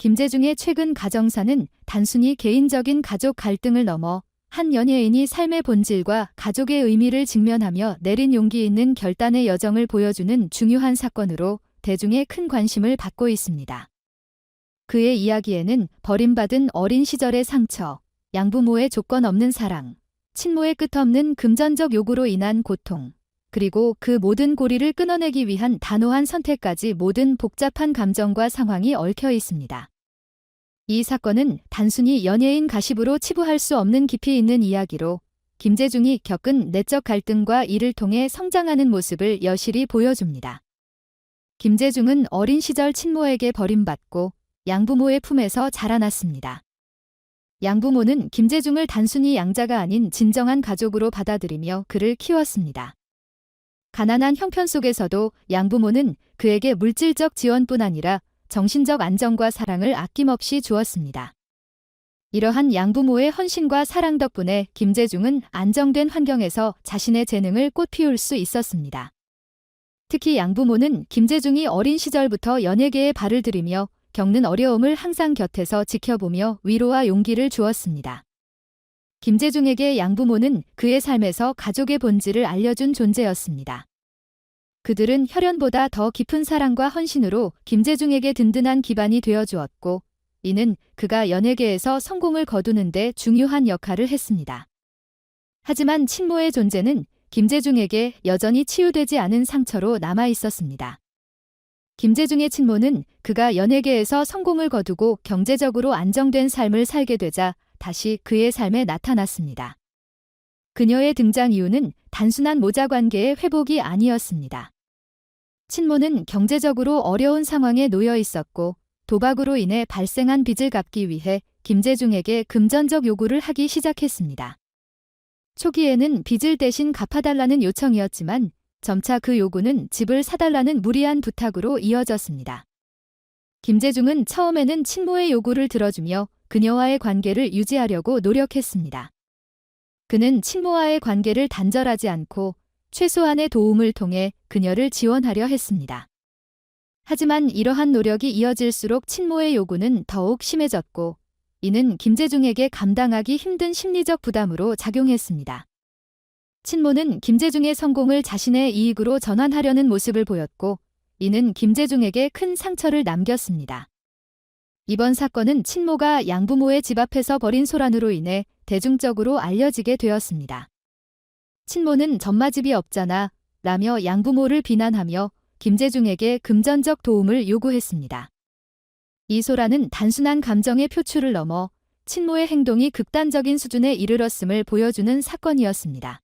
김재중의 최근 가정사는 단순히 개인적인 가족 갈등을 넘어 한 연예인이 삶의 본질과 가족의 의미를 직면하며 내린 용기 있는 결단의 여정을 보여주는 중요한 사건으로 대중의 큰 관심을 받고 있습니다. 그의 이야기에는 버림받은 어린 시절의 상처, 양부모의 조건 없는 사랑, 친모의 끝없는 금전적 요구로 인한 고통, 그리고 그 모든 고리를 끊어내기 위한 단호한 선택까지 모든 복잡한 감정과 상황이 얽혀 있습니다. 이 사건은 단순히 연예인 가십으로 치부할 수 없는 깊이 있는 이야기로 김재중이 겪은 내적 갈등과 이를 통해 성장하는 모습을 여실히 보여줍니다. 김재중은 어린 시절 친모에게 버림받고 양부모의 품에서 자라났습니다. 양부모는 김재중을 단순히 양자가 아닌 진정한 가족으로 받아들이며 그를 키웠습니다. 가난한 형편 속에서도 양부모는 그에게 물질적 지원뿐 아니라 정신적 안정과 사랑을 아낌없이 주었습니다. 이러한 양부모의 헌신과 사랑 덕분에 김재중은 안정된 환경에서 자신의 재능을 꽃피울 수 있었습니다. 특히 양부모는 김재중이 어린 시절부터 연예계에 발을 들이며 겪는 어려움을 항상 곁에서 지켜보며 위로와 용기를 주었습니다. 김재중에게 양부모는 그의 삶에서 가족의 본질을 알려준 존재였습니다. 그들은 혈연보다 더 깊은 사랑과 헌신으로 김재중에게 든든한 기반이 되어주었고, 이는 그가 연예계에서 성공을 거두는 데 중요한 역할을 했습니다. 하지만 친모의 존재는 김재중에게 여전히 치유되지 않은 상처로 남아 있었습니다. 김재중의 친모는 그가 연예계에서 성공을 거두고 경제적으로 안정된 삶을 살게 되자 다시 그의 삶에 나타났습니다. 그녀의 등장 이유는 단순한 모자 관계의 회복이 아니었습니다. 친모는 경제적으로 어려운 상황에 놓여 있었고 도박으로 인해 발생한 빚을 갚기 위해 김재중에게 금전적 요구를 하기 시작했습니다. 초기에는 빚을 대신 갚아달라는 요청이었지만 점차 그 요구는 집을 사달라는 무리한 부탁으로 이어졌습니다. 김재중은 처음에는 친모의 요구를 들어주며 그녀와의 관계를 유지하려고 노력했습니다. 그는 친모와의 관계를 단절하지 않고 최소한의 도움을 통해 그녀를 지원하려 했습니다. 하지만 이러한 노력이 이어질수록 친모의 요구는 더욱 심해졌고, 이는 김재중에게 감당하기 힘든 심리적 부담으로 작용했습니다. 친모는 김재중의 성공을 자신의 이익으로 전환하려는 모습을 보였고, 이는 김재중에게 큰 상처를 남겼습니다. 이번 사건은 친모가 양부모의 집 앞에서 벌인 소란으로 인해 대중적으로 알려지게 되었습니다. 친모는 전마집이 없잖아 라며 양부모를 비난하며 김재중에게 금전적 도움을 요구했습니다. 이 소란은 단순한 감정의 표출을 넘어 친모의 행동이 극단적인 수준에 이르렀음을 보여주는 사건이었습니다.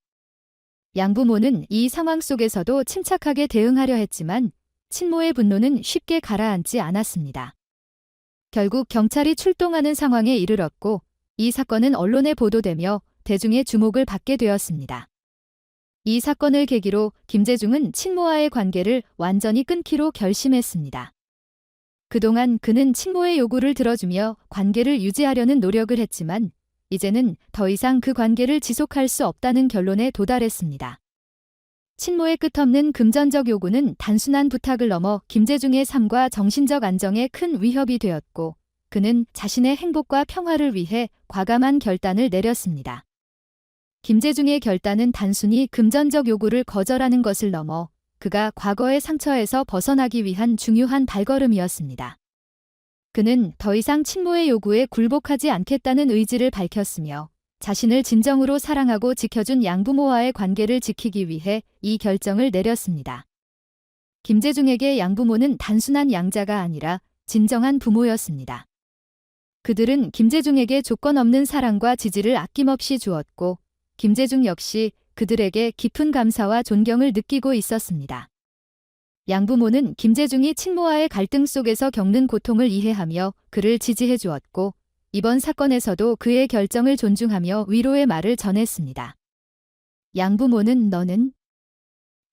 양부모는 이 상황 속에서도 침착하게 대응하려 했지만 친모의 분노는 쉽게 가라앉지 않았습니다. 결국 경찰이 출동하는 상황에 이르렀고, 이 사건은 언론에 보도되며 대중의 주목을 받게 되었습니다. 이 사건을 계기로 김재중은 친모와의 관계를 완전히 끊기로 결심했습니다. 그동안 그는 친모의 요구를 들어주며 관계를 유지하려는 노력을 했지만 이제는 더 이상 그 관계를 지속할 수 없다는 결론에 도달했습니다. 친모의 끝없는 금전적 요구는 단순한 부탁을 넘어 김재중의 삶과 정신적 안정에 큰 위협이 되었고, 그는 자신의 행복과 평화를 위해 과감한 결단을 내렸습니다. 김재중의 결단은 단순히 금전적 요구를 거절하는 것을 넘어 그가 과거의 상처에서 벗어나기 위한 중요한 발걸음이었습니다. 그는 더 이상 친모의 요구에 굴복하지 않겠다는 의지를 밝혔으며 자신을 진정으로 사랑하고 지켜준 양부모와의 관계를 지키기 위해 이 결정을 내렸습니다. 김재중에게 양부모는 단순한 양자가 아니라 진정한 부모였습니다. 그들은 김재중에게 조건 없는 사랑과 지지를 아낌없이 주었고, 김재중 역시 그들에게 깊은 감사와 존경을 느끼고 있었습니다. 양부모는 김재중이 친모와의 갈등 속에서 겪는 고통을 이해하며 그를 지지해 주었고, 이번 사건에서도 그의 결정을 존중하며 위로의 말을 전했습니다. 양부모는 너는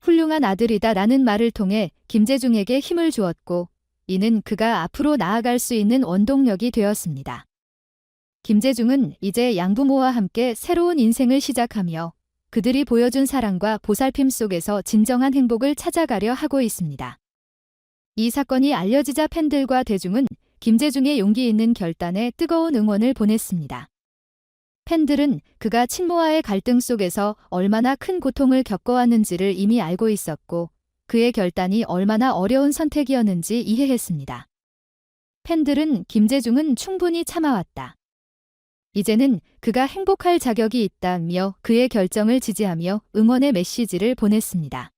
훌륭한 아들이다 라는 말을 통해 김재중에게 힘을 주었고, 이는 그가 앞으로 나아갈 수 있는 원동력이 되었습니다. 김재중은 이제 양부모와 함께 새로운 인생을 시작하며 그들이 보여준 사랑과 보살핌 속에서 진정한 행복을 찾아가려 하고 있습니다. 이 사건이 알려지자 팬들과 대중은 김재중의 용기 있는 결단에 뜨거운 응원을 보냈습니다. 팬들은 그가 친모와의 갈등 속에서 얼마나 큰 고통을 겪어왔는지를 이미 알고 있었고 그의 결단이 얼마나 어려운 선택이었는지 이해했습니다. 팬들은 김재중은 충분히 참아왔다. 이제는 그가 행복할 자격이 있다며 그의 결정을 지지하며 응원의 메시지를 보냈습니다.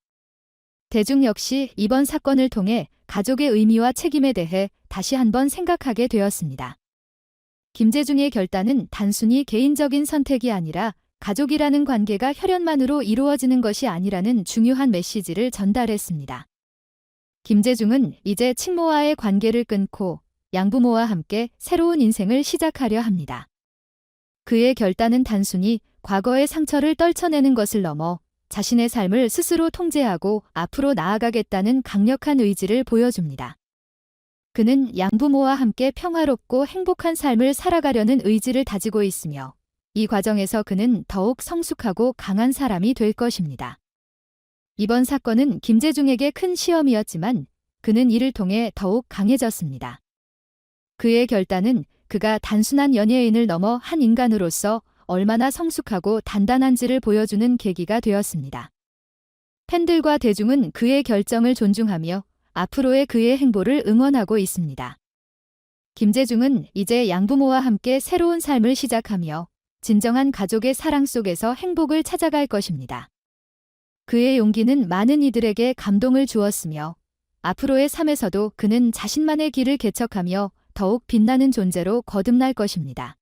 대중 역시 이번 사건을 통해 가족의 의미와 책임에 대해 다시 한번 생각하게 되었습니다. 김재중의 결단은 단순히 개인적인 선택이 아니라 가족이라는 관계가 혈연만으로 이루어지는 것이 아니라는 중요한 메시지를 전달했습니다. 김재중은 이제 친모와의 관계를 끊고 양부모와 함께 새로운 인생을 시작하려 합니다. 그의 결단은 단순히 과거의 상처를 떨쳐내는 것을 넘어 자신의 삶을 스스로 통제하고 앞으로 나아가겠다는 강력한 의지를 보여줍니다. 그는 양부모와 함께 평화롭고 행복한 삶을 살아가려는 의지를 다지고 있으며 이 과정에서 그는 더욱 성숙하고 강한 사람이 될 것입니다. 이번 사건은 김재중에게 큰 시험이었지만 그는 이를 통해 더욱 강해졌습니다. 그의 결단은 그가 단순한 연예인을 넘어 한 인간으로서 얼마나 성숙하고 단단한지를 보여주는 계기가 되었습니다. 팬들과 대중은 그의 결정을 존중하며 앞으로의 그의 행보를 응원하고 있습니다. 김재중은 이제 양부모와 함께 새로운 삶을 시작하며 진정한 가족의 사랑 속에서 행복을 찾아갈 것입니다. 그의 용기는 많은 이들에게 감동을 주었으며 앞으로의 삶에서도 그는 자신만의 길을 개척하며 더욱 빛나는 존재로 거듭날 것입니다.